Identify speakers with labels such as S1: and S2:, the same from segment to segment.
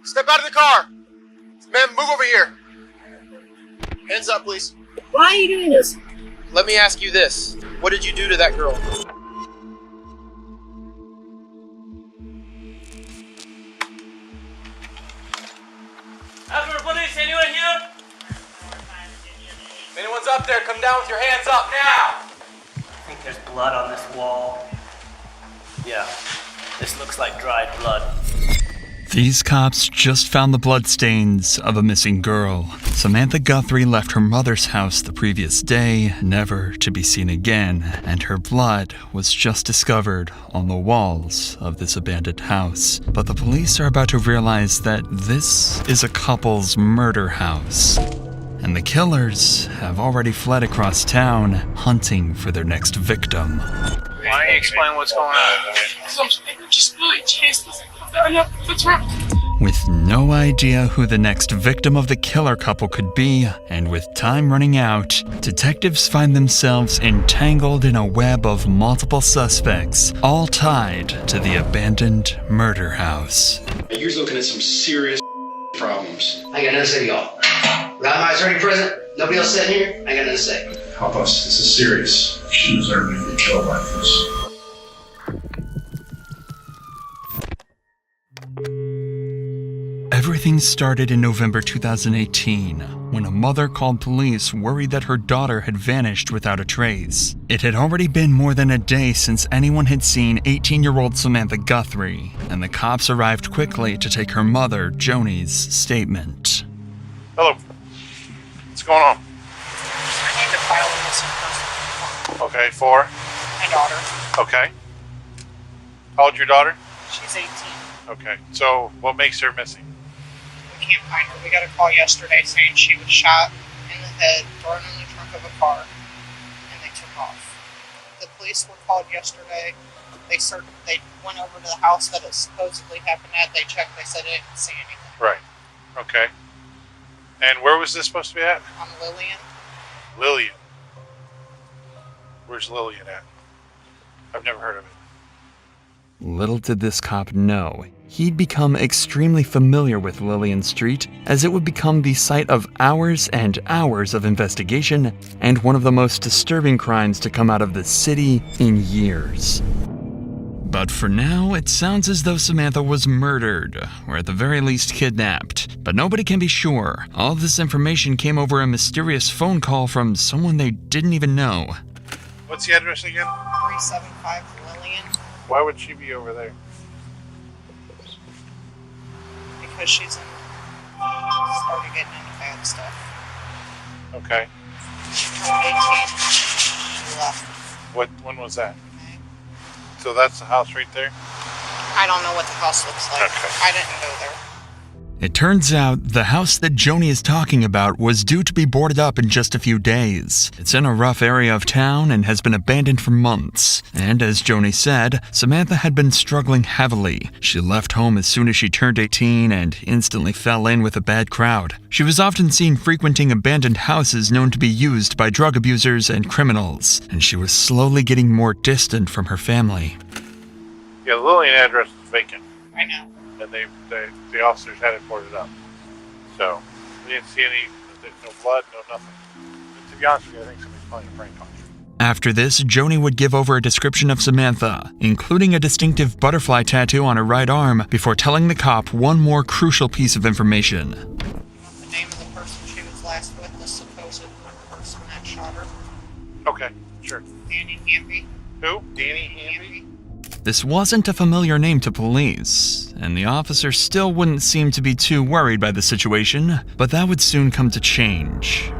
S1: Step out of the car. Ma'am, move over here. Hands up, please.
S2: Why are you doing this?
S1: Let me ask you this. What did you do to that girl?
S3: Police, anyone here? If anyone's up there, come down with your hands up now!
S4: I think there's blood on this wall. Yeah, this looks like dried blood.
S5: These cops just found the bloodstains of a missing girl. Samantha Guthrie left her mother's house the previous day, never to be seen again, and her blood was just discovered on the walls of this abandoned house. But the police are about to realize that this is a couple's murder house, and the killers have already fled across town, hunting for their next victim.
S3: Why don't you explain what's going on?
S2: Just really chased us. What's wrong?
S5: With no idea who the next victim of the killer couple could be, and with time running out, detectives find themselves entangled in a web of multiple suspects, all tied to the abandoned murder house.
S6: You're looking at some serious problems.
S7: I got nothing to say to y'all. Without my attorney present, nobody else sitting here, I got nothing to say.
S6: Help us. This is serious. She deserves to get killed like this.
S5: Everything started in November 2018, when a mother called police worried that her daughter had vanished without a trace. It had already been more than a day since anyone had seen 18-year-old Samantha Guthrie, and the cops arrived quickly to take her mother, Joni's, statement.
S8: Hello. What's going on?
S2: I need to file a missing person.
S8: Okay, for?
S2: My daughter.
S8: Okay. How old's your daughter?
S2: She's 18.
S8: Okay, so what makes her missing?
S2: We can't find her. We got a call yesterday saying she was shot in the head, thrown in the trunk of a car, and they took off. The police were called yesterday. They went over to the house that it supposedly happened at. They checked. They said they didn't see anything.
S8: Right. Okay. And where was this supposed to be at?
S2: On Lillian.
S8: Lillian. Where's Lillian at? I've never heard of it.
S5: Little did this cop know, he'd become extremely familiar with Lillian Street, as it would become the site of hours and hours of investigation and one of the most disturbing crimes to come out of the city in years. But for now, it sounds as though Samantha was murdered, or at the very least kidnapped. But nobody can be sure. All of this information came over a mysterious phone call from someone they didn't even know.
S8: What's the address again?
S2: 375 Lillian.
S8: Why would she be over there?
S2: Because she's started getting into bad stuff.
S8: Okay.
S2: She turned 18. She left.
S8: When was that?
S2: Okay.
S8: So that's the house right there?
S2: I don't know what the house looks like.
S8: Okay.
S2: I didn't go there.
S5: It turns out the house that Joni is talking about was due to be boarded up in just a few days. It's in a rough area of town and has been abandoned for months. And as Joni said, Samantha had been struggling heavily. She left home as soon as she turned 18 and instantly fell in with a bad crowd. She was often seen frequenting abandoned houses known to be used by drug abusers and criminals, and she was slowly getting more distant from her family.
S8: Yeah, the Lillian address is vacant.
S2: I know.
S8: And the officers had it boarded up. So, we didn't see no blood, no nothing. But to be honest with you, I think somebody's playing a prank on you.
S5: After this, Joni would give over a description of Samantha, including a distinctive butterfly tattoo on her right arm, before telling the cop one more crucial piece of information.
S2: You want the name of the person she was last with, the supposed person that shot her?
S8: Okay, sure.
S2: Danny Hamby.
S8: Who? Danny Hamby?
S5: This wasn't a familiar name to police, and the officer still wouldn't seem to be too worried by the situation, but that would soon come to change.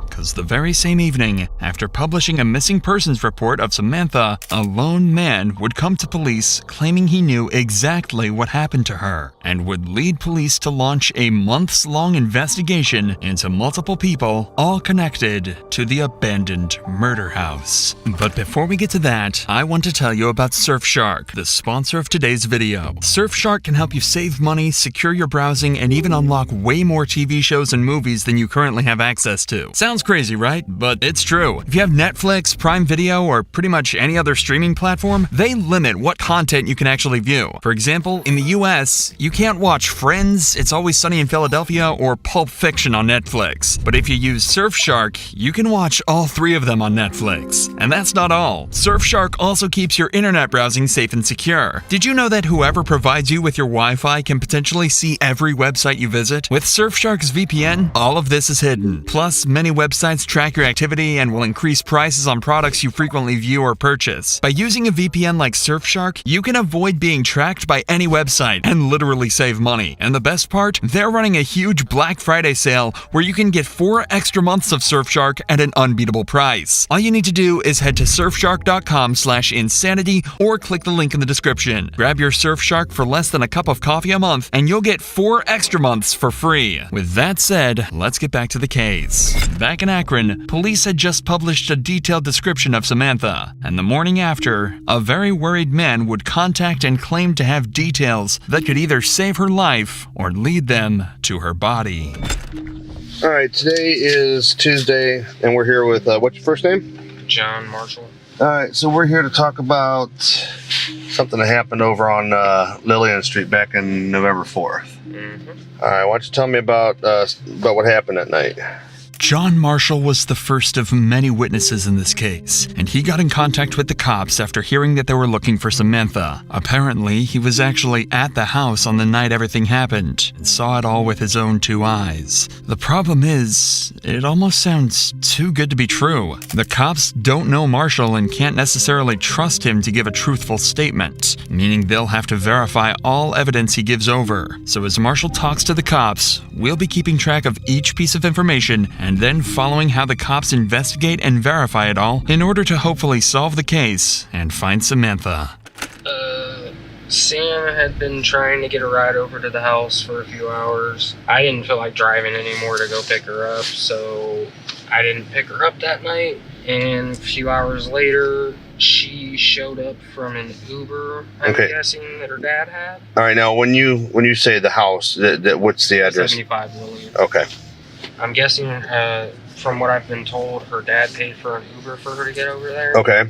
S5: Because the very same evening, after publishing a missing persons report of Samantha, a lone man would come to police claiming he knew exactly what happened to her, and would lead police to launch a months-long investigation into multiple people, all connected to the abandoned murder house. But before we get to that, I want to tell you about Surfshark, the sponsor of today's video. Surfshark can help you save money, secure your browsing, and even unlock way more TV shows and movies than you currently have access to. Sounds Crazy, right? But it's true. If you have Netflix, Prime Video, or pretty much any other streaming platform, they limit what content you can actually view. For example, in the US, you can't watch Friends, It's Always Sunny in Philadelphia, or Pulp Fiction on Netflix. But if you use Surfshark, you can watch all 3 of them on Netflix. And that's not all. Surfshark also keeps your internet browsing safe and secure. Did you know that whoever provides you with your Wi-Fi can potentially see every website you visit? With Surfshark's VPN, all of this is hidden. Plus, many websites track your activity and will increase prices on products you frequently view or purchase. By using a VPN like Surfshark, you can avoid being tracked by any website and literally save money. And the best part? They're running a huge Black Friday sale where you can get 4 extra months of Surfshark at an unbeatable price. All you need to do is head to surfshark.com/insanity or click the link in the description. Grab your Surfshark for less than a cup of coffee a month and you'll get 4 extra months for free. With that said, let's get back to the case. Back in Akron, police had just published a detailed description of Samantha, and the morning after, a very worried man would contact and claim to have details that could either save her life or lead them to her body.
S1: All right, today is Tuesday, and we're here with, what's your first name?
S3: John Marshall.
S1: All right, so we're here to talk about something that happened over on Lillian Street back in November 4th. All right, why don't you tell me about what happened that night?
S5: John Marshall was the first of many witnesses in this case, and he got in contact with the cops after hearing that they were looking for Samantha. Apparently, he was actually at the house on the night everything happened and saw it all with his own 2 eyes. The problem is, it almost sounds too good to be true. The cops don't know Marshall and can't necessarily trust him to give a truthful statement, meaning they'll have to verify all evidence he gives over. So as Marshall talks to the cops, we'll be keeping track of each piece of information and then following how the cops investigate and verify it all in order to hopefully solve the case and find Samantha.
S9: Sam had been trying to get a ride over to the house for a few hours. I didn't feel like driving anymore to go pick her up, so I didn't pick her up that night. And a few hours later, she showed up from an Uber, I'm guessing, that her dad had.
S1: All right, now when you say the house, what's the address?
S9: 75 William.
S1: Okay.
S9: I'm guessing, from what I've been told, her dad paid for an Uber for her to get over there.
S1: Okay.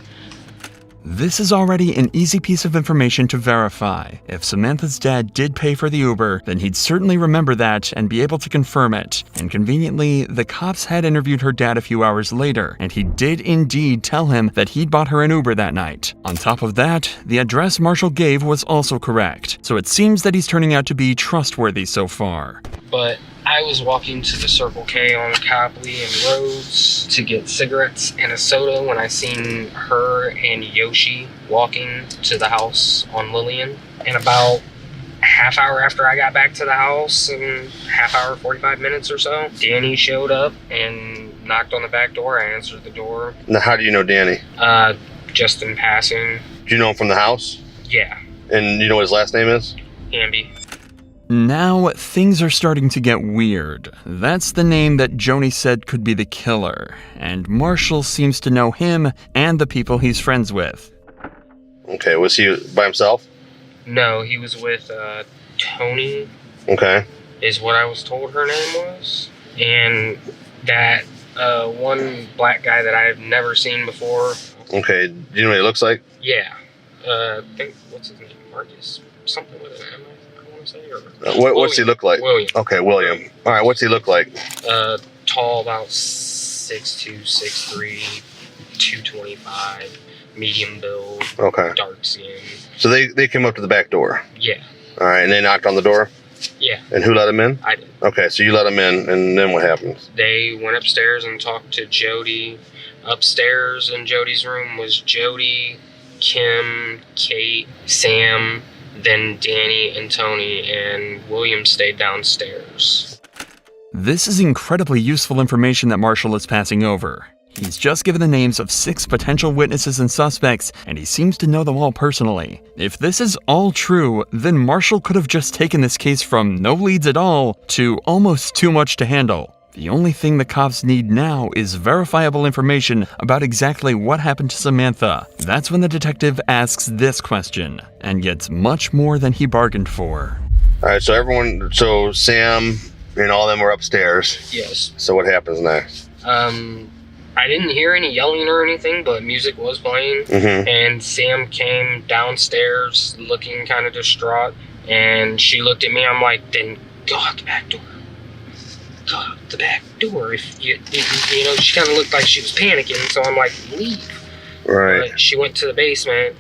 S5: This is already an easy piece of information to verify. If Samantha's dad did pay for the Uber, then he'd certainly remember that and be able to confirm it. And conveniently, the cops had interviewed her dad a few hours later, and he did indeed tell him that he'd bought her an Uber that night. On top of that, the address Marshall gave was also correct, so it seems that he's turning out to be trustworthy so far.
S9: But I was walking to the Circle K on Copley and Rhodes to get cigarettes and a soda when I seen her and Yoshi walking to the house on Lillian. And about a half hour after I got back to the house, and half hour, 45 minutes or so, Danny showed up and knocked on the back door. I answered the door.
S1: Now, how do you know Danny?
S9: Just in passing.
S1: Do you know him from the house?
S9: Yeah.
S1: And you know what his last name is?
S9: Amby.
S5: Now, things are starting to get weird. That's the name that Joni said could be the killer, and Marshall seems to know him and the people he's friends with.
S1: Okay, was he by himself?
S9: No, he was with Tony.
S1: Okay.
S9: Is what I was told her name was. And that one black guy that I've never seen before.
S1: Okay, do you know what he looks like?
S9: Yeah. I think, what's his name? Marcus? Something with an M, I want to say. Or
S1: what's he look like?
S9: William.
S1: Okay, William. All right, what's he look like?
S9: Tall, about 6'2", 6'3", 225, medium build,
S1: okay,
S9: dark skin.
S1: So they came up to the back door?
S9: Yeah.
S1: All right, and they knocked on the door?
S9: Yeah.
S1: And who let him in?
S9: I did.
S1: Okay, so you let him in, and then what happens?
S9: They went upstairs and talked to Jody. Upstairs in Jody's room was Jody, Kim, Kate, Sam, then Danny and Tony, and William stayed downstairs.
S5: This is incredibly useful information that Marshall is passing over. He's just given the names of 6 potential witnesses and suspects, and he seems to know them all personally. If this is all true, then Marshall could have just taken this case from no leads at all to almost too much to handle. The only thing the cops need now is verifiable information about exactly what happened to Samantha. That's when the detective asks this question, and gets much more than he bargained for.
S1: All right, so Sam and all them were upstairs.
S9: Yes.
S1: So what happens next?
S9: I didn't hear any yelling or anything, but music was playing. And Sam came downstairs looking kind of distraught, and she looked at me. I'm like, then go out the back door. Go out the back door. If you know, she kind of looked like she was panicking, so I'm like, leave.
S1: Right.
S9: But she went to the basement,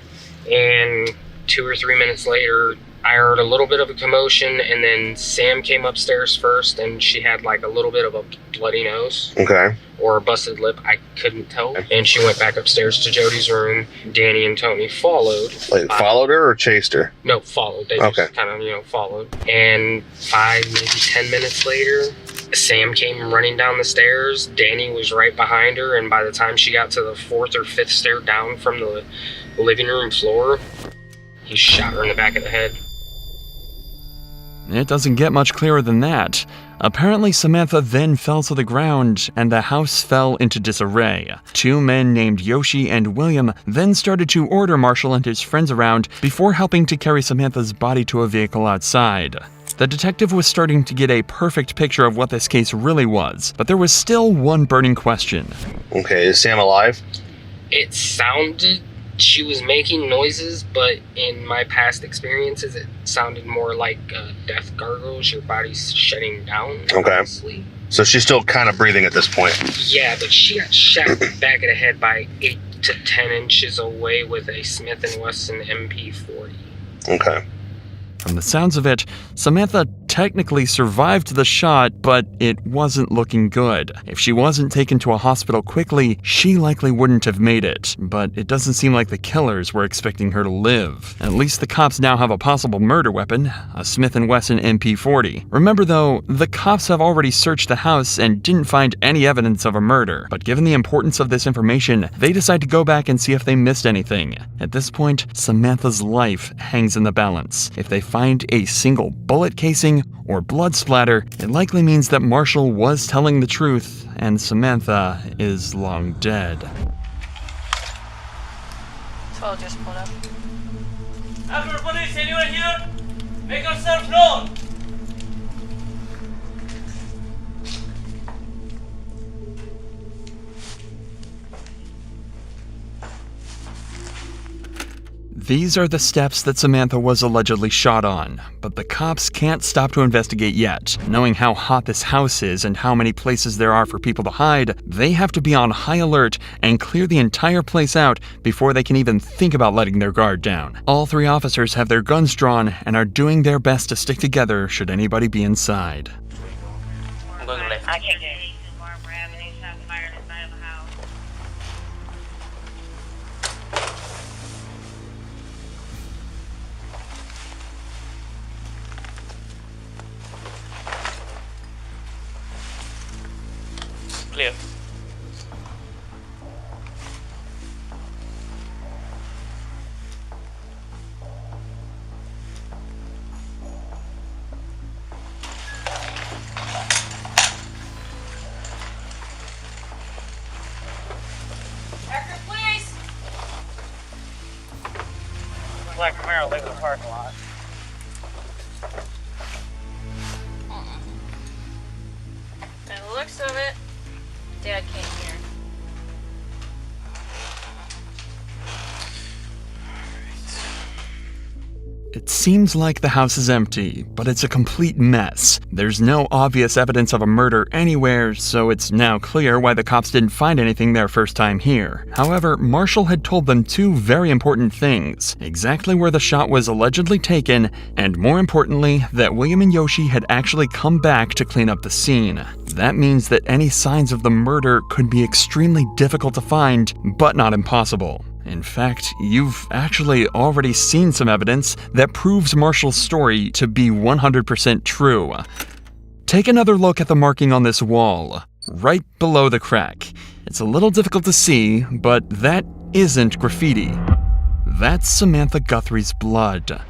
S9: and 2 or 3 minutes later, I heard a little bit of a commotion, and then Sam came upstairs first, and she had like a little bit of a bloody nose.
S1: Okay.
S9: Or a busted lip, I couldn't tell. And she went back upstairs to Jody's room. Danny and Tony followed.
S1: Like, followed her or chased her?
S9: No, followed. They just kind of, followed. And 5, maybe 10 minutes later, Sam came running down the stairs. Danny was right behind her, and by the time she got to the 4th or 5th stair down from the living room floor, he shot her in the back of the head.
S5: It doesn't get much clearer than that. Apparently, Samantha then fell to the ground, and the house fell into disarray. 2 men named Yoshi and William then started to order Marshall and his friends around before helping to carry Samantha's body to a vehicle outside. The detective was starting to get a perfect picture of what this case really was, but there was still one burning question.
S1: Okay, is Sam alive?
S9: It sounded she was making noises, but in my past experiences, it sounded more like death gargles, your body's shutting down.
S1: Okay.
S9: Honestly.
S1: So she's still kind of breathing at this point.
S9: Yeah, but she got shot in the back of the head by 8 to 10 inches away with a Smith & Wesson MP40.
S1: Okay.
S5: From the sounds of it, Samantha technically survived the shot, but it wasn't looking good. If she wasn't taken to a hospital quickly, she likely wouldn't have made it, but it doesn't seem like the killers were expecting her to live. At least the cops now have a possible murder weapon, a Smith & Wesson MP40. Remember though, the cops have already searched the house and didn't find any evidence of a murder, but given the importance of this information, they decide to go back and see if they missed anything. At this point, Samantha's life hangs in the balance. If they find a single bullet casing or blood splatter, it likely means that Marshall was telling the truth and Samantha is long dead.
S10: 12 just pulled up.
S3: After police, anyone here? Make yourself known.
S5: These are the steps that Samantha was allegedly shot on, but the cops can't stop to investigate yet. Knowing how hot this house is and how many places there are for people to hide, they have to be on high alert and clear the entire place out before they can even think about letting their guard down. All 3 officers have their guns drawn and are doing their best to stick together should anybody be inside.
S10: I'm going left. I can't get it.
S3: Clear.
S10: Actor, please!
S3: Black Camaro lives in the parking lot.
S10: By the looks of it, Dad came here.
S5: It seems like the house is empty, but it's a complete mess. There's no obvious evidence of a murder anywhere, so it's now clear why the cops didn't find anything their first time here. However, Marshall had told them 2 very important things: exactly where the shot was allegedly taken, and more importantly, that William and Yoshi had actually come back to clean up the scene. That means that any signs of the murder could be extremely difficult to find, but not impossible. In fact, you've actually already seen some evidence that proves Marshall's story to be 100% true. Take another look at the marking on this wall, right below the crack. It's a little difficult to see, but that isn't graffiti. That's Samantha Guthrie's blood.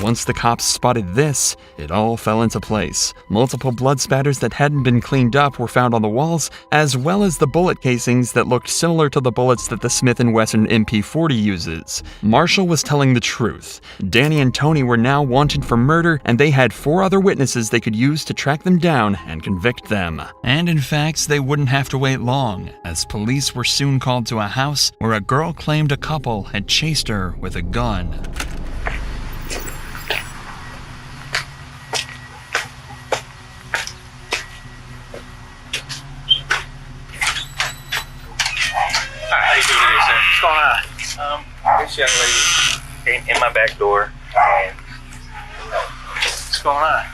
S5: Once the cops spotted this, it all fell into place. Multiple blood spatters that hadn't been cleaned up were found on the walls, as well as the bullet casings that looked similar to the bullets that the Smith & Wesson MP40 uses. Marshall was telling the truth. Danny and Tony were now wanted for murder, and they had 4 other witnesses they could use to track them down and convict them. And in fact, they wouldn't have to wait long, as police were soon called to a house where a girl claimed a couple had chased her with a gun.
S11: How you doing today, sir? What's going on? This young lady came in my back door and what's going on?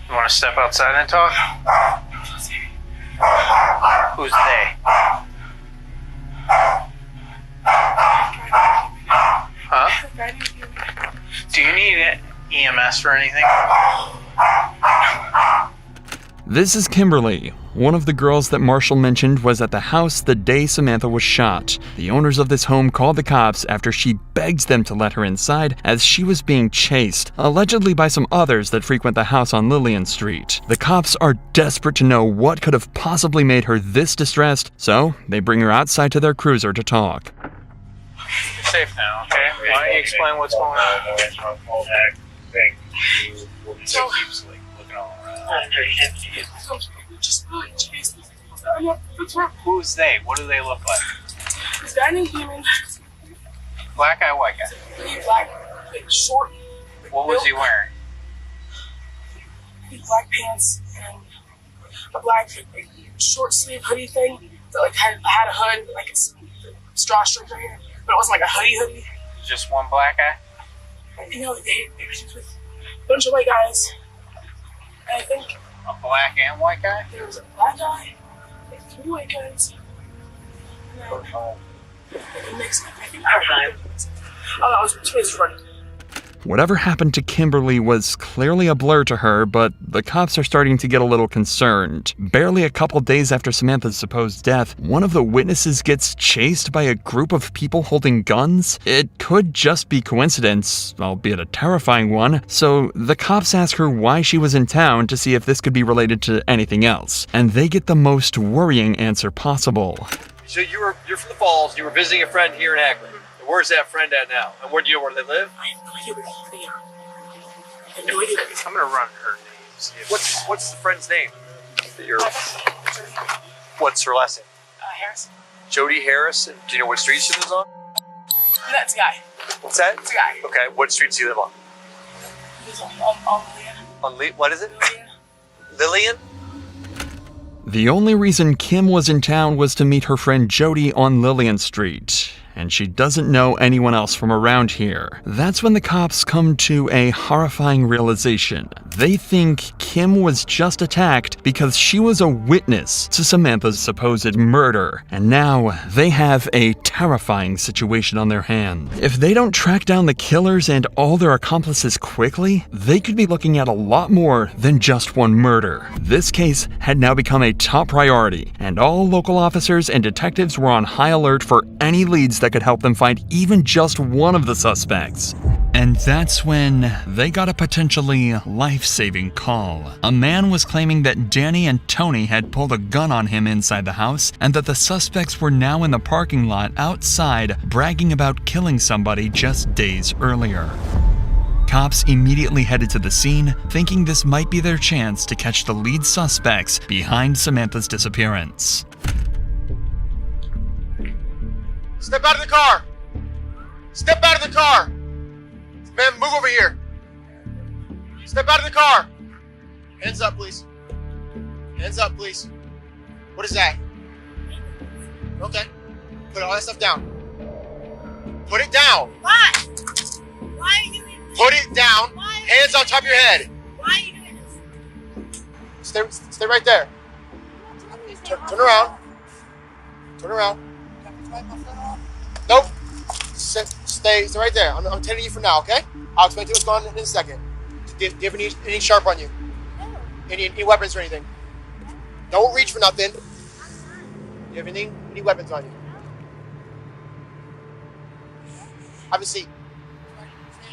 S11: You want to step outside and talk? Who's they? Huh? Do you need EMS for anything?
S5: This is Kimberly. One of the girls that Marshall mentioned was at the house the day Samantha was shot. The owners of this home called the cops after she begged them to let her inside as she was being chased, allegedly by some others that frequent the house on Lillian Street. The cops are desperate to know what could have possibly made her this distressed, so they bring her outside to their cruiser to talk.
S11: You're safe now, okay? Why don't you explain what's going on? So keeps like looking all around. Who's they? What do they look like?
S12: This guy named Human.
S11: Black guy, white guy?
S12: Black, like short.
S11: What was he wearing?
S12: Black pants and a black like, short sleeve hoodie thing that like had a hood, like it's drawstring right here, but it wasn't like a hoodie.
S11: Just one black guy?
S12: You know, they were just with a bunch of white guys. And I think
S11: a black and white guy?
S12: There was a black guy, like 3 white guys. And then like a mix. I think I was his friend.
S5: Whatever happened to Kimberly was clearly a blur to her, but the cops are starting to get a little concerned. Barely a couple days after Samantha's supposed death, one of the witnesses gets chased by a group of people holding guns. It could just be coincidence, albeit a terrifying one, so the cops ask her why she was in town to see if this could be related to anything else, and they get the most worrying answer possible.
S13: So you're from the Falls, you were visiting a friend here in Akron. Where's that friend at now? And where do you know where they live?
S12: I have no idea where they are. I have no idea.
S11: I'm gonna run her name.
S13: What's the friend's name? What's her last name?
S12: Harris.
S13: Jody Harris. Do you know what street she lives on?
S12: That's a guy.
S13: What's that?
S12: It's a guy.
S13: Okay, what street does he live on?
S12: He's on Lillian.
S13: What is it? Lillian?
S5: The only reason Kim was in town was to meet her friend Jody on Lillian Street, and she doesn't know anyone else from around here. That's when the cops come to a horrifying realization. They think Kim was just attacked because she was a witness to Samantha's supposed murder, and now they have a terrifying situation on their hands. If they don't track down the killers and all their accomplices quickly, they could be looking at a lot more than just one murder. This case had now become a top priority, and all local officers and detectives were on high alert for any leads that could help them find even just one of the suspects. And that's when they got a potentially life-saving call. A man was claiming that Danny and Tony had pulled a gun on him inside the house, and that the suspects were now in the parking lot outside bragging about killing somebody just days earlier. Cops immediately headed to the scene, thinking this might be their chance to catch the lead suspects behind Samantha's disappearance.
S1: Step out of the car! Step out of the car! Man, move over here. Step out of the car! Hands up, please. Hands up, please. What is that? Okay. Put all that stuff down. Put it down.
S12: Why? Why are you doing this?
S1: Put it down. Hands on top of your head.
S12: Why are you doing this?
S1: Stay right there. Turn around. Turn around. Nope. Stay right there. I'm telling you for now, okay? I'll explain to you what's going on in a second. Do you have any sharp on you? No. Any weapons or anything? Don't reach for nothing. You have anything? Any weapons on you? Have a seat.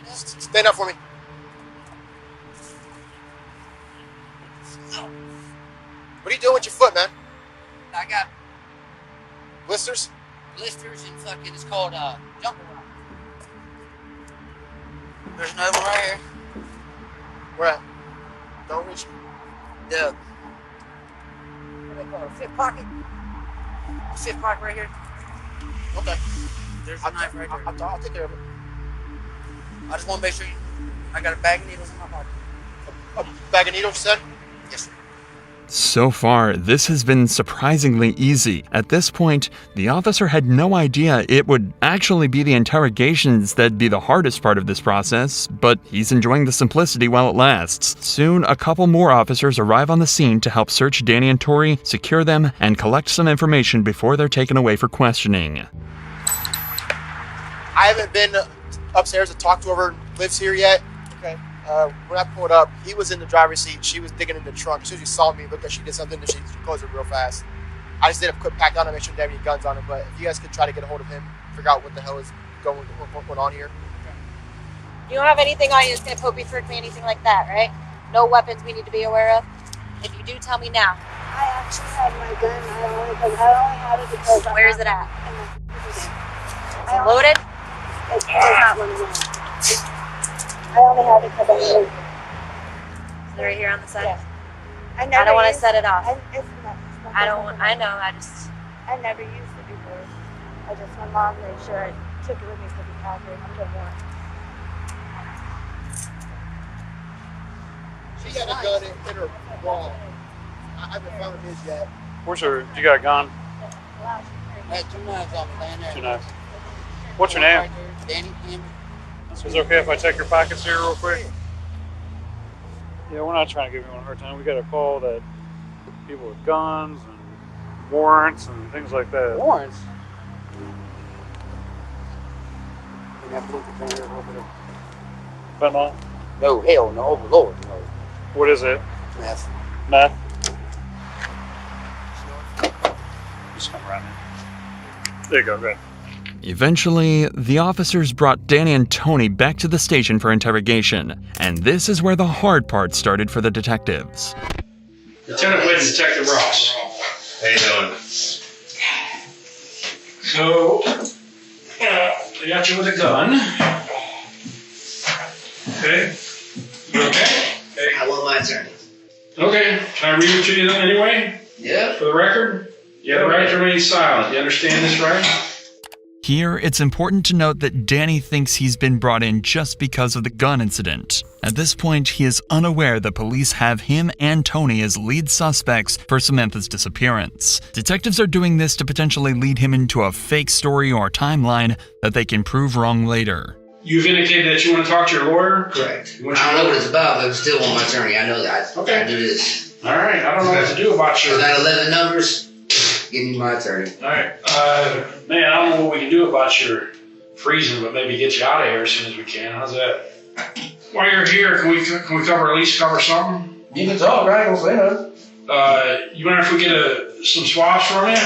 S1: Stand up for me. What are you doing with your foot, man?
S14: I got
S1: Blisters?
S14: blisters and fucking, it's called jumper rock. There's another one right here.
S1: Where at? Don't reach.
S14: The what do they call it? Fifth pocket. The fifth pocket right here.
S1: Okay.
S14: There's a knife right there.
S1: I'll take care of it.
S14: I just want to make sure I got a bag of needles in my pocket.
S1: A bag of needles, you said?
S14: Yes, sir.
S5: So far, this has been surprisingly easy. At this point, the officer had no idea it would actually be the interrogations that'd be the hardest part of this process, but he's enjoying the simplicity while it lasts. Soon, a couple more officers arrive on the scene to help search Danny and Tori, secure them, and collect some information before they're taken away for questioning.
S1: I haven't been upstairs to talk to whoever lives here yet. Okay. When I pulled up, he was in the driver's seat. She was digging in the trunk. As soon as she saw me, looked like she did something, she closed it real fast. I just did a quick pat down to make sure they didn't have any guns on him. But if you guys could try to get a hold of him, figure out what the hell is going on here.
S10: You don't have anything on you that's going to poke me, prick me, anything like that, right? No weapons we need to be aware of? If you do, tell me now.
S15: I actually had my gun. I only had it because.
S10: Where is it at?
S15: Is it
S10: loaded?
S15: It's not loaded. I only have it because I knew.
S10: Is it right here on the side?
S15: Yes.
S10: I don't want to set it off.
S15: It's not
S10: I don't want, I know, I just...
S15: I never used it before. My mom made sure I took it with me to the factory. I'm good one.
S1: She had a gun in her wall. I haven't found his yet.
S8: Where's her? You got a gun?
S14: I had 2 knives off of laying there.
S8: 2 knives. What's your name?
S14: Danny Cameron.
S8: Is it okay if I take your pockets here real quick? Yeah, we're not trying to give anyone a hard time. We got a call that people with guns and warrants and things like that.
S14: Warrants? You have to look at there a little bit of...
S8: Fentanyl?
S14: No, hell no, overload, no.
S8: What is it?
S14: Meth.
S8: Meth? Just come around here. There you go, good.
S5: Eventually, the officers brought Danny and Tony back to the station for interrogation, and this is where the hard part started for the detectives.
S16: Lieutenant Wynn, Detective Ross.
S6: How you doing?
S16: So, they got you with a gun. Okay. You okay?
S7: I want my attorney.
S16: Okay. Can I read it to you then anyway?
S7: Yeah.
S16: For the record? You have the right to remain silent. You understand this, right?
S5: Here, it's important to note that Danny thinks he's been brought in just because of the gun incident. At this point, he is unaware that police have him and Tony as lead suspects for Samantha's disappearance. Detectives are doing this to potentially lead him into a fake story or timeline that they can prove wrong later.
S16: You've indicated that you want to talk to your lawyer?
S7: Correct. I don't know what it's about, but I still want my attorney. I know that.
S16: Okay.
S7: I do this.
S16: All right. I don't know what to do about your...
S7: I got 11 numbers. Give me my attorney.
S16: All right. Man, I don't know what we can do about your freezing, but maybe get you out of here as soon as we can. How's that? While you're here, can we cover at least cover something?
S7: You can talk, right? I ain't gonna say nothing.
S16: You mind if we get some swabs from you?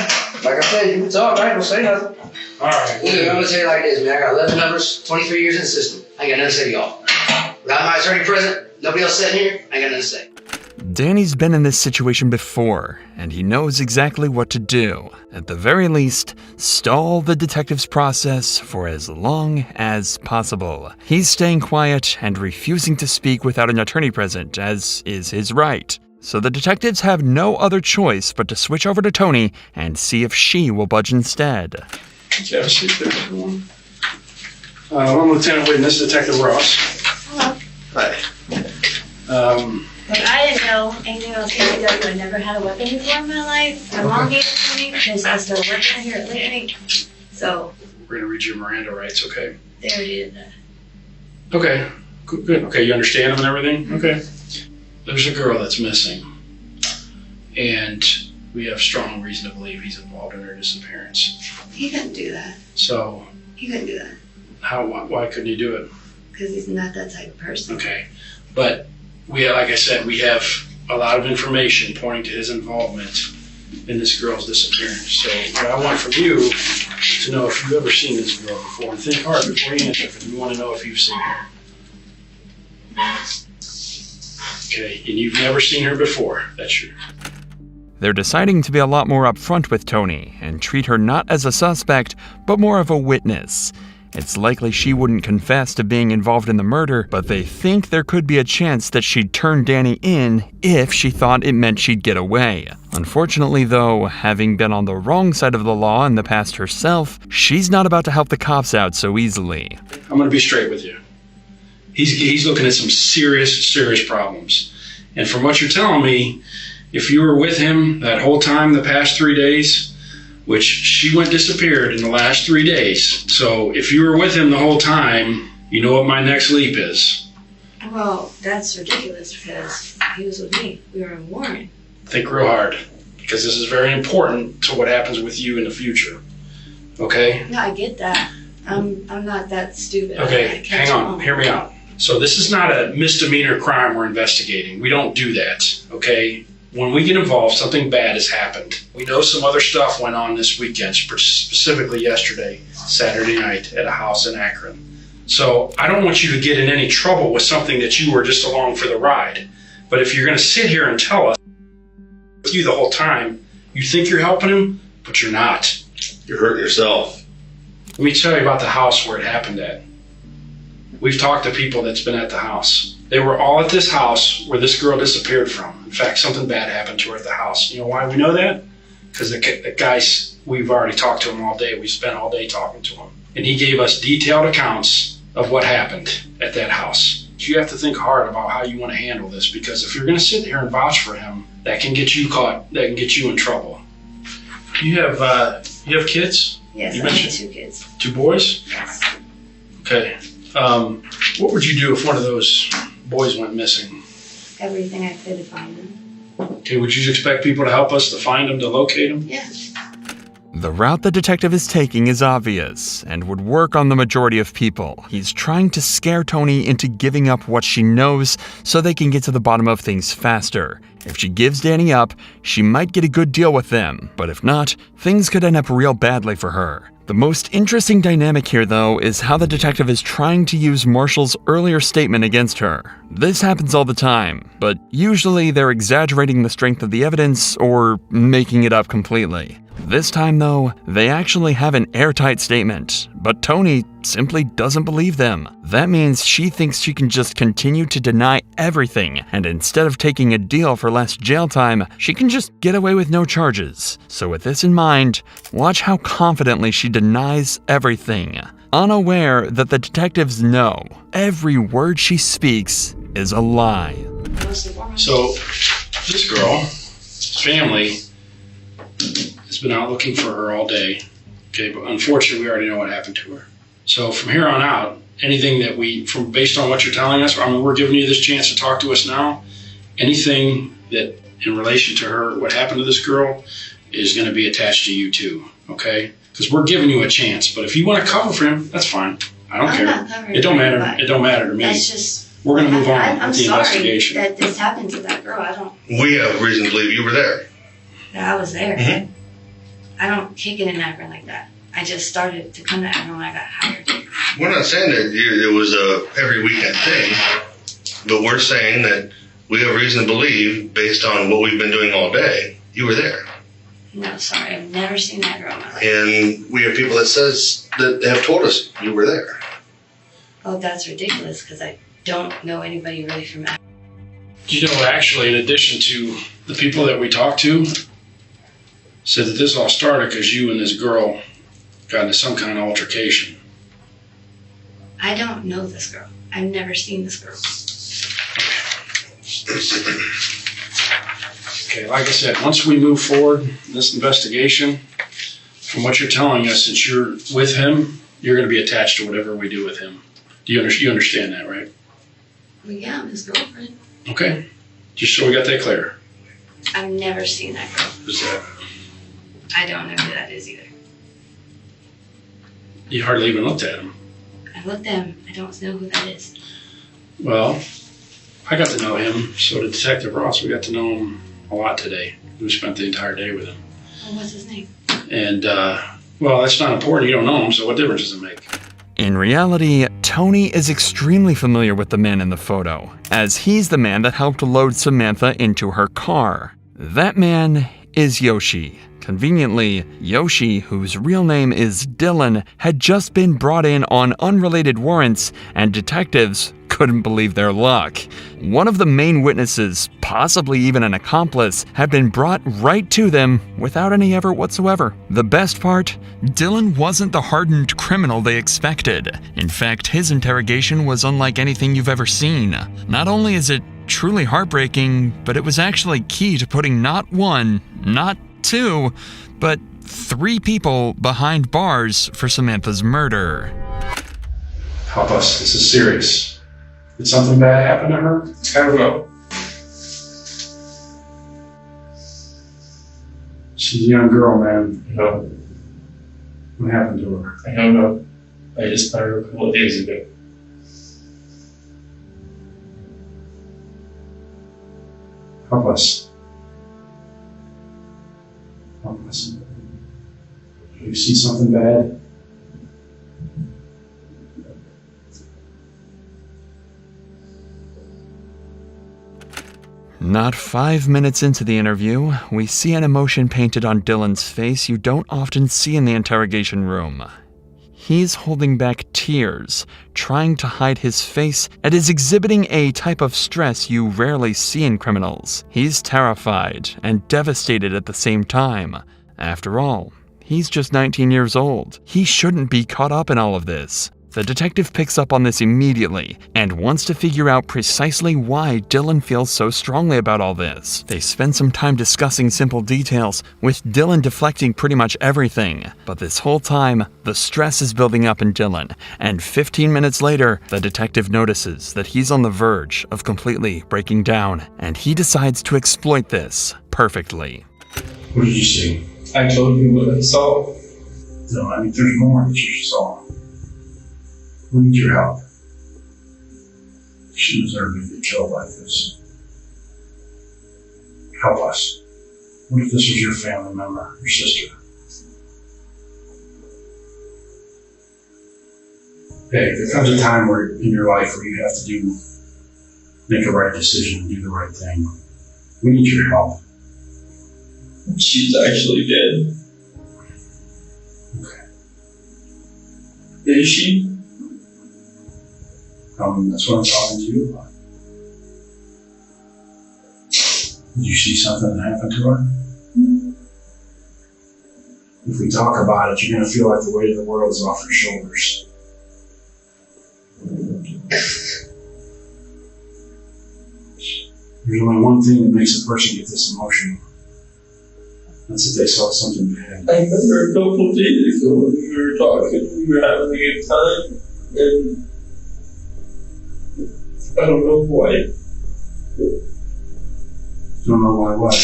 S7: Like I said, you can talk, I ain't gonna say nothing.
S16: All right.
S7: Look, I'm gonna tell you like this, man. I got 11 numbers, 23 years in the system. I ain't got nothing to say to y'all. Without my attorney present, nobody else sitting here, I ain't got nothing to say.
S5: Danny's been in this situation before, and he knows exactly what to do. At the very least, stall the detective's process for as long as possible. He's staying quiet and refusing to speak without an attorney present, as is his right. So the detectives have no other choice but to switch over to Tony and see if she will budge instead.
S16: Have a seat there, everyone. I'm Lieutenant Wynn. This is Detective Ross.
S15: Hello.
S16: Hi.
S15: But I didn't know anything else came together. I never had a weapon before in my life. My mom gave it to me because I started working here at Lake. So.
S16: We're going to read your Miranda rights, okay?
S15: They already did that.
S16: Okay. Good. Okay, you understand them and everything? Okay. There's a girl that's missing. And we have strong reason to believe he's involved in her disappearance.
S15: He couldn't do that.
S16: So.
S15: He couldn't do that.
S16: Why couldn't he do it?
S15: Because he's not that type of person.
S16: Okay. But like I said, we have a lot of information pointing to his involvement in this girl's disappearance. So what I want from you is to know if you've ever seen this girl before. And think hard before you answer, because we want to know if you've seen her. Okay, and you've never seen her before. That's true.
S5: They're deciding to be a lot more upfront with Tony and treat her not as a suspect, but more of a witness. It's likely she wouldn't confess to being involved in the murder, but they think there could be a chance that she'd turn Danny in if she thought it meant she'd get away. Unfortunately though, having been on the wrong side of the law in the past herself, she's not about to help the cops out so easily.
S16: I'm gonna be straight with you. He's looking at some serious problems. And from what you're telling me, if you were with him that whole time the past 3 days, which she went disappeared in the last 3 days. So if you were with him the whole time, you know what my next leap is.
S15: Well, that's ridiculous because he was with me. We were in Warren.
S16: Think real hard, because this is very important to what happens with you in the future. Okay?
S15: No, I get that. I'm not that stupid.
S16: Okay, hang on. Hear me out. So this is not a misdemeanor crime we're investigating. We don't do that, okay? When we get involved, something bad has happened. We know some other stuff went on this weekend, specifically yesterday, Saturday night, at a house in Akron. So I don't want you to get in any trouble with something that you were just along for the ride. But if you're going to sit here and tell us with you the whole time, you think you're helping him, but you're not.
S6: You hurt yourself.
S16: Let me tell you about the house where it happened at. We've talked to people that's been at the house. They were all at this house where this girl disappeared from. In fact, something bad happened to her at the house. You know why we know that? Because the guys, we've already talked to him all day. We spent all day talking to him. And he gave us detailed accounts of what happened at that house. You have to think hard about how you want to handle this, because if you're going to sit here and vouch for him, that can get you caught. That can get you in trouble. You have kids?
S15: Yes,
S16: you
S15: I have
S16: mentioned
S15: 2 kids.
S16: 2 boys?
S15: Yes.
S16: Okay. What would you do if one of those boys went missing?
S15: Everything I could to find them.
S16: Okay, would you expect people to help us to find them, to locate them?
S15: Yeah.
S5: The route the detective is taking is obvious and would work on the majority of people. He's trying to scare Tony into giving up what she knows so they can get to the bottom of things faster. If she gives Danny up, she might get a good deal with them, but if not, things could end up real badly for her. The most interesting dynamic here, though, is how the detective is trying to use Marshall's earlier statement against her. This happens all the time, but usually they're exaggerating the strength of the evidence or making it up completely. This time, though, they actually have an airtight statement, but Tony simply doesn't believe them. That means she thinks she can just continue to deny everything, and instead of taking a deal for less jail time, she can just get away with no charges. So with this in mind, watch how confidently she denies everything, unaware that the detectives know every word she speaks is a lie.
S16: So, this girl's family has been out looking for her all day. Okay, but unfortunately, we already know what happened to her. So from here on out, anything that based on what you're telling us, I mean, we're giving you this chance to talk to us now. Anything that in relation to her, what happened to this girl, is going to be attached to you too. Okay, because we're giving you a chance. But if you want to cover for him, that's fine. I don't care. It don't matter. It don't matter to me.
S15: That's just.
S16: We're going to move on
S15: I'm
S16: with the
S15: sorry
S16: investigation.
S15: that this happened to that girl. I don't.
S6: We have reason to believe you were there.
S15: That I was there.
S6: Mm-hmm.
S15: I don't kick it in Akron like that. I just started to come to Akron when I got hired.
S6: We're not saying that it was a every weekend thing, but we're saying that we have reason to believe, based on what we've been doing all day, you were there.
S15: No, sorry, I've never seen that girl in my life.
S6: And we have people that have told us you were there.
S15: Oh, that's ridiculous because I don't know anybody really from Akron.
S16: You know, actually, in addition to the people that we talked to, said that this all started because you and this girl got into some kind of altercation.
S15: I don't know this girl. I've never seen this girl.
S16: Okay, like I said, once we move forward in this investigation, from what you're telling us, since you're with him, you're going to be attached to whatever we do with him. You understand that, right?
S15: Well, yeah, I'm his girlfriend.
S16: Okay, just so we got that clear.
S15: I've never seen that girl.
S16: Who's that?
S15: I don't know who that is either.
S16: You hardly even looked at him.
S15: I looked at him. I don't know who that is.
S16: Well, I got to know him, so did Detective Ross. We got to know him a lot today. We spent the entire day with him.
S15: Well, what's his name?
S16: And, well, that's not important. You don't know him, so what difference does it make?
S5: In reality, Tony is extremely familiar with the man in the photo, as he's the man that helped load Samantha into her car. That man is Yoshi. Conveniently, Yoshi, whose real name is Dylan, had just been brought in on unrelated warrants, and detectives couldn't believe their luck. One of the main witnesses, possibly even an accomplice, had been brought right to them without any effort whatsoever. The best part? Dylan wasn't the hardened criminal they expected. In fact, his interrogation was unlike anything you've ever seen. Not only is it truly heartbreaking, but it was actually key to putting not one, not two, but 3 people behind bars for Samantha's murder.
S16: Help us. This is serious. Did something bad happen to her?
S17: I don't know.
S16: She's a young girl, man.
S17: No.
S16: What happened to her?
S17: I don't know. I just met her a couple of days ago.
S16: Help us. Help us. Do you see something bad?
S5: Not 5 minutes into the interview, we see an emotion painted on Dylan's face you don't often see in the interrogation room. He's holding back tears, trying to hide his face, and is exhibiting a type of stress you rarely see in criminals. He's terrified and devastated at the same time. After all, he's just 19 years old. He shouldn't be caught up in all of this. The detective picks up on this immediately and wants to figure out precisely why Dylan feels so strongly about all this. They spend some time discussing simple details, with Dylan deflecting pretty much everything. But this whole time, the stress is building up in Dylan, and 15 minutes later, the detective notices that he's on the verge of completely breaking down, and he decides to exploit this perfectly.
S16: What did you see?
S17: I told you what I saw.
S16: No, I mean, there's more that you saw. We need your help. She deserved to be killed like this. Help us. What if this was your family member, your sister? Hey, there comes a time where in your life where you have to make a right decision, do the right thing. We need your help.
S17: She's actually dead.
S16: Okay.
S17: Is she?
S16: That's what I'm talking to you about. Did you see something that happened to her? If we talk about it, you're going to feel like the weight of the world is off your shoulders. There's only one thing that makes a person get this emotional. That's if they saw something bad.
S17: I remember a couple of days ago when we were talking, we were having a good time, and I don't know why.
S16: Don't know why what?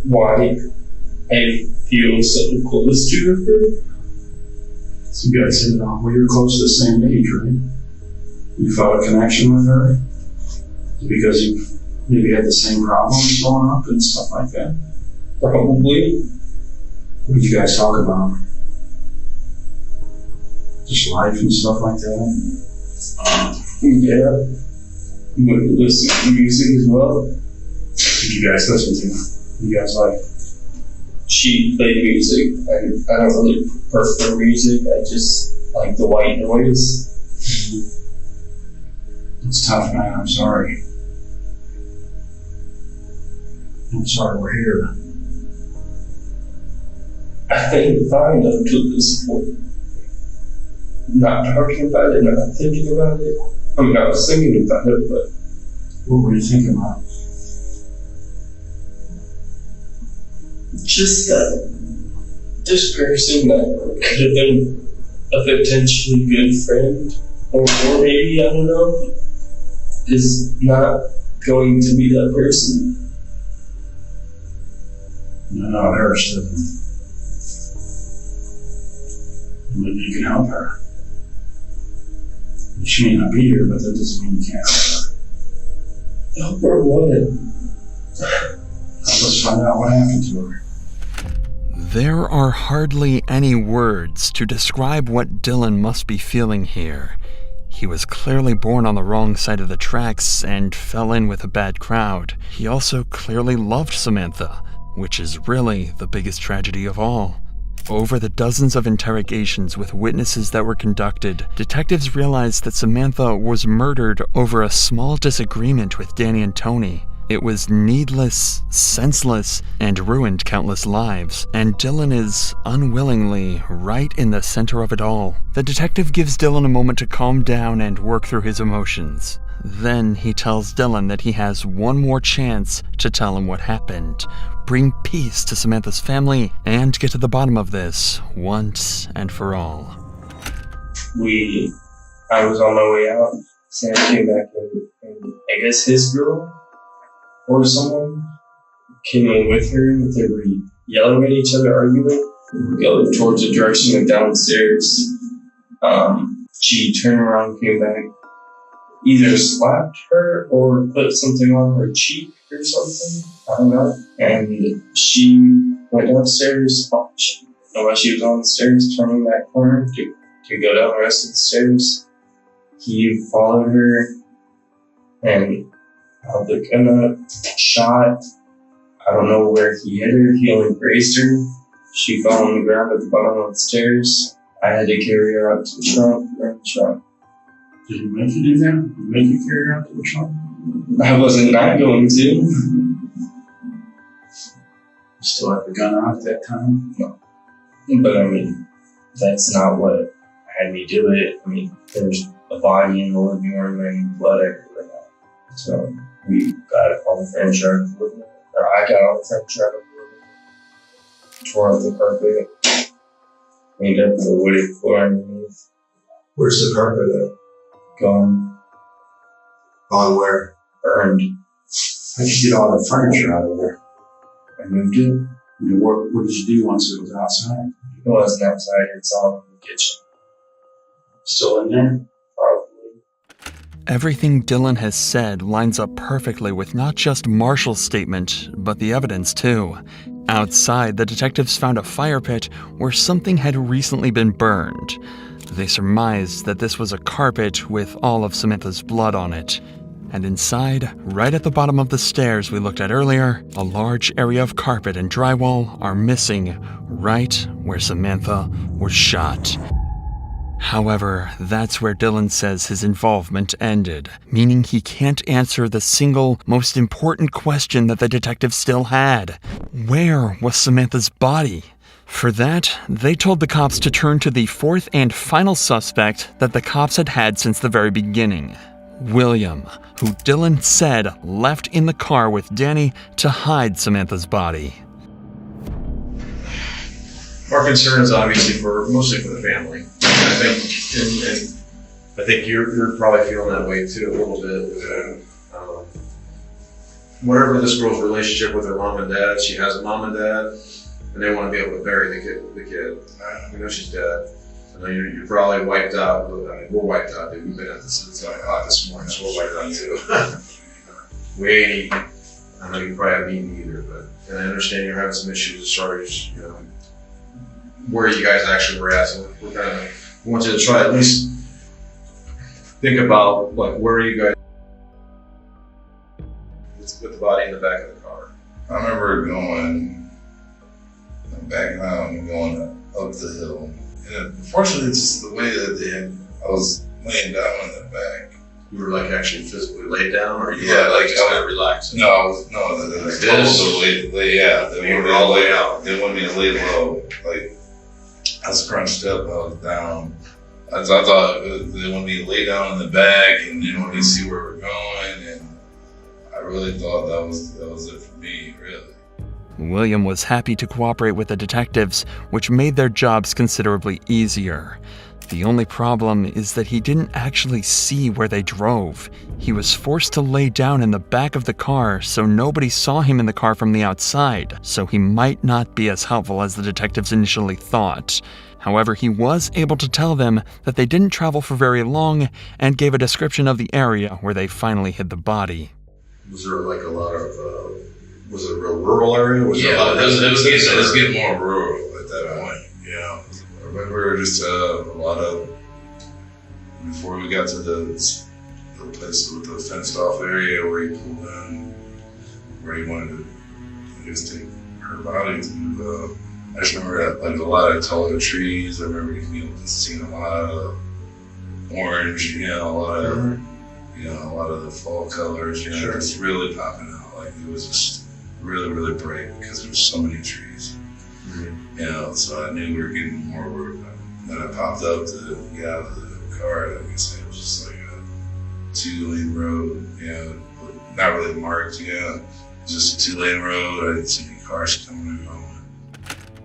S17: Why I feel so close to her.
S16: So you guys hit it off. Well, you're close to the same age, right? You felt a connection with her? Because you maybe had the same problems growing up and stuff like that?
S17: Probably.
S16: What did you guys talk about? Just life and stuff like that?
S17: Yeah. We would listen to music as well.
S16: What did you guys listen to? You guys like?
S17: She played music. I don't really prefer music. I just like the white noise.
S16: It's tough, man. I'm sorry. I'm sorry we're here.
S17: I think fine up to this point. Not talking about it, not thinking about it. I mean, I was thinking about it, but
S16: what were you thinking about?
S17: Just that this person that could have been a potentially good friend, or more maybe, I don't know, is not going to be that person.
S16: No, it hurts, doesn't it? Maybe you can help her. She may not be here, but that doesn't mean you can't help her.
S17: Help her what?
S16: find out what happened to her.
S5: There are hardly any words to describe what Dylan must be feeling here. He was clearly born on the wrong side of the tracks and fell in with a bad crowd. He also clearly loved Samantha, which is really the biggest tragedy of all. Over the dozens of interrogations with witnesses that were conducted, detectives realized that Samantha was murdered over a small disagreement with Danny and Tony. It was needless, senseless, and ruined countless lives, and Dylan is unwillingly right in the center of it all. The detective gives Dylan a moment to calm down and work through his emotions. Then he tells Dylan that he has one more chance to tell him what happened, bring peace to Samantha's family, and get to the bottom of this once and for all.
S17: I was on my way out. Sam came back and I guess his girl or someone came in with her. They were yelling at each other, arguing. We go towards the direction of downstairs. She turned around, came back, either slapped her or put something on her cheek or something. I don't know. And she went downstairs. While she was on the stairs, turning that corner to go down the rest of the stairs, he followed her and held the gun up, shot. I don't know where he hit her. He only grazed her. She fell on the ground at the bottom of the stairs. I had to carry her out to the trunk.
S16: Did you make you do that? Did you make you carry her out to the trunk?
S17: I wasn't not going to.
S16: You still have the gun out at that time?
S17: No. But I mean, that's not what had me do it. I mean, there's a body in the living room and blood everywhere now. So we got on the furniture out of the living room. Or I got on the furniture out of the living room. Tore up the carpet. Cleaned up the wooded floor underneath.
S6: Where's the carpet at?
S17: Gone.
S6: On where?
S17: Burned.
S16: How'd you get all the furniture out of there?
S17: I moved it.
S16: What did you do once it was outside?
S17: It wasn't outside, it's all in the kitchen.
S16: Still in there?
S17: Probably.
S5: Everything Dylan has said lines up perfectly with not just Marshall's statement, but the evidence too. Outside, the detectives found a fire pit where something had recently been burned. They surmised that this was a carpet with all of Samantha's blood on it. And inside, right at the bottom of the stairs we looked at earlier, a large area of carpet and drywall are missing right where Samantha was shot. However, that's where Dylan says his involvement ended, meaning he can't answer the single most important question that the detectives still had. Where was Samantha's body? For that, they told the cops to turn to the fourth and final suspect that the cops had had since the very beginning. William, who Dylan said left in the car with Danny to hide Samantha's body.
S18: Our concern is obviously mostly for the family. I think you're probably feeling that way too a little bit. Whatever this girl's relationship with her mom and dad, she has a mom and dad, and they want to be able to bury the kid. We know she's dead. I know you're probably wiped out. I mean, we're wiped out, dude. We've been at this since 9 o'clock this morning, so we're wiped out too. We ain't eaten. I know you probably haven't eaten either, and I understand you're having some issues as far as, where you guys actually were at. So we want you to try at least think about, where are you guys with the body in the back of the car?
S19: I remember going back home and going up the hill. And unfortunately, it's just the way that I was laying down in the back.
S18: You were actually physically laid down, or you
S19: were
S18: just kind of relaxing?
S19: No, they
S18: They were all laid out.
S19: They wanted me to lay low. I was crunched up, I was down. I thought they wanted me to lay down in the back and they wanted me to see where we're going, and I really thought that was it for me, really.
S5: William was happy to cooperate with the detectives, which made their jobs considerably easier. The only problem is that he didn't actually see where they drove. He was forced to lay down in the back of the car so nobody saw him in the car from the outside, so he might not be as helpful as the detectives initially thought. However, he was able to tell them that they didn't travel for very long and gave a description of the area where they finally hid the body.
S18: Was there a lot of was it a real rural area?
S19: It was getting more rural at that point. You know, I remember just a lot of before we got to the place with the fenced off area where he pulled in, where he wanted to, I guess, take her body to. I just remember like a lot of taller trees. I remember seeing a lot of orange, you know, a lot of the fall colors, you know, just really popping out. Like it was just really, really bright because there was so many trees. You know, so I knew we were getting more work. Then I popped up to get out of the car. Like I said, it was just like a 2-lane road, you know, not really marked, you know, just a 2-lane road. I didn't see any cars coming and going.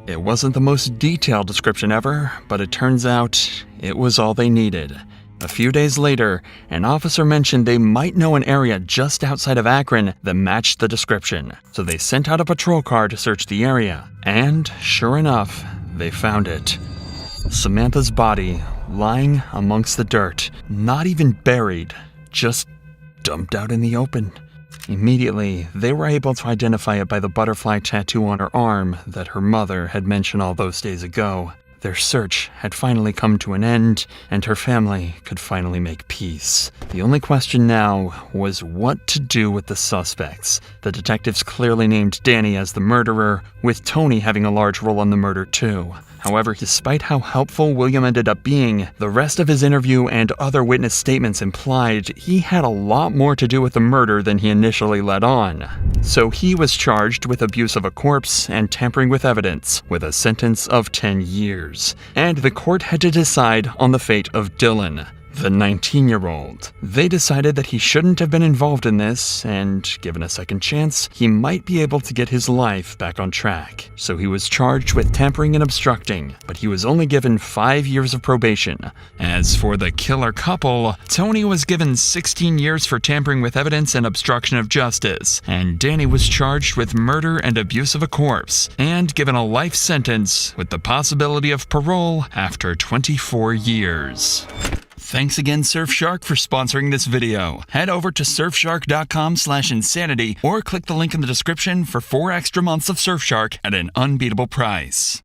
S5: It wasn't the most detailed description ever, but it turns out it was all they needed. A few days later, an officer mentioned they might know an area just outside of Akron that matched the description, so they sent out a patrol car to search the area. And, sure enough, they found it. Samantha's body lying amongst the dirt, not even buried, just dumped out in the open. Immediately, they were able to identify it by the butterfly tattoo on her arm that her mother had mentioned all those days ago. Their search had finally come to an end, and her family could finally make peace. The only question now was what to do with the suspects. The detectives clearly named Danny as the murderer, with Tony having a large role in the murder too. However, despite how helpful William ended up being, the rest of his interview and other witness statements implied he had a lot more to do with the murder than he initially let on. So he was charged with abuse of a corpse and tampering with evidence, with a sentence of 10 years. And the court had to decide on the fate of Dylan, the 19-year-old. They decided that he shouldn't have been involved in this, and given a second chance, he might be able to get his life back on track. So he was charged with tampering and obstructing, but he was only given 5 years of probation. As for the killer couple, Tony was given 16 years for tampering with evidence and obstruction of justice, and Danny was charged with murder and abuse of a corpse, and given a life sentence with the possibility of parole after 24 years. Thanks again, Surfshark, for sponsoring this video. Head over to surfshark.com/insanity or click the link in the description for 4 extra months of Surfshark at an unbeatable price.